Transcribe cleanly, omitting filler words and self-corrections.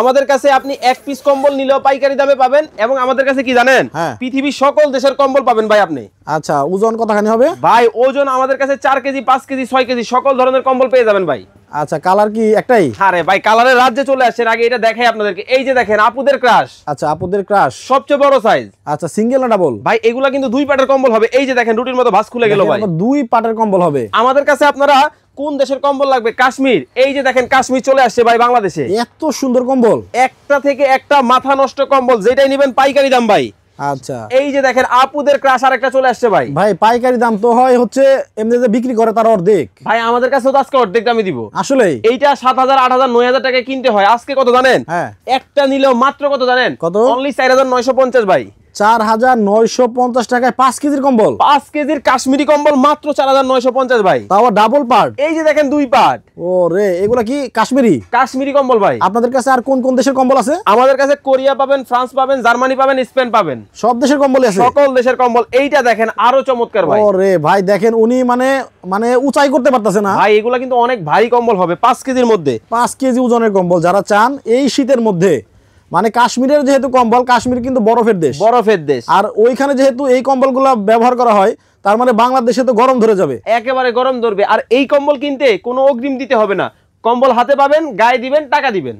আমাদের কাছে আপনি এক পিস কম্বল নিলেও পাইকারি দামে পাবেন এবং আমাদের কাছে কি জানেন পৃথিবীর সকল দেশের কম্বল পাবেন ভাই আপনি। আচ্ছা, ওজন কতখানি হবে ভাই? ওজন আমাদের কাছে 4 কেজি 5 কেজি 6 কেজি সকল ধরনের কম্বল পেয়ে যাবেন ভাই। আচ্ছা, কালার কি একটাই? আরে ভাই কালারের রাজ্যে চলে আসছেন, আগে এটা দেখাই আপনাদেরকে। এই যে দেখেন আপুদের ক্রাশ। আচ্ছা, আপুদের ক্রাশ সবচেয়ে বড় সাইজ। আচ্ছা, সিঙ্গেল না ডাবল? ভাই এগুলা কিন্তু 2 পাটের কম্বল হবে। এই যে দেখেন রুটির মতো ভাঁজ খুলে গেল ভাই। 2 পাটের কম্বল হবে। আমাদের কাছে আপনারা কোন দেশের কম্বল লাগবে? কাশ্মীর। এই যে দেখেন কাশ্মীর চলে আসছে ভাই বাংলাদেশে। এত সুন্দর কম্বল, একটা থেকে একটা মাথা নষ্ট কম্বল, যেটাই নেবেন পাইকারি দাম ভাই। আচ্ছা, এই যে দেখেন আপুদের ক্রাশ আরেকটা চলে আসছে ভাই। ভাই পাইকারি দাম তো হয় হচ্ছে এমনিতে বিক্রি করে তার অর্ধেক। ভাই আমাদের কাছে তো আজকে অর্ধেক দামই দিব। আসলে এইটা 7000 8000 9000 টাকা কিনতে হয়, আজকে কত জানেন? একটা নিলেও মাত্র কত জানেন? কত? অনলি 4950 ভাই। 4950 টাকায় 5 কেজির কম্বল, 5 কেজির কাশ্মীরি কম্বল মাত্র 4950 ভাই। তাও ডাবল পার্ট। এই যে দেখেন 2 পার্ট। ওরে, এগুলা কি কাশ্মীরি? কাশ্মীরি কম্বল ভাই। আপনাদের কাছে আর কোন কোন দেশের কম্বল আছে? আমাদের কাছে কোরিয়া পাবেন, ফ্রান্স পাবেন, জার্মানি পাবেন, স্পেন পাবেন। সব দেশের কম্বলই আছে? সকল দেশের কম্বল। এইটা দেখেন আরো চমৎকার ভাই। ওরে ভাই দেখেন, উনি মানে উঁচাই করতে পারতেছে না ভাই। এগুলা কিন্তু অনেক ভারী কম্বল হবে, 5 কেজির মধ্যে। 5 কেজি ওজনের কম্বল যারা চান এই শীতের মধ্যে, মানে কাশ্মীরের যেহেতু কম্বল, কাশ্মীর কিন্তু বরফের দেশ, আর ওইখানে যেহেতু এই কম্বলগুলো ব্যবহার করা হয়, তার মানে বাংলাদেশে তো গরম ধরে যাবে, একেবারে গরম ধরবে। আর এই কম্বল কিনতে কোনো অগ্রিম দিতে হবে না, কম্বল হাতে পাবেন, গায়ে দিবেন, টাকা দিবেন।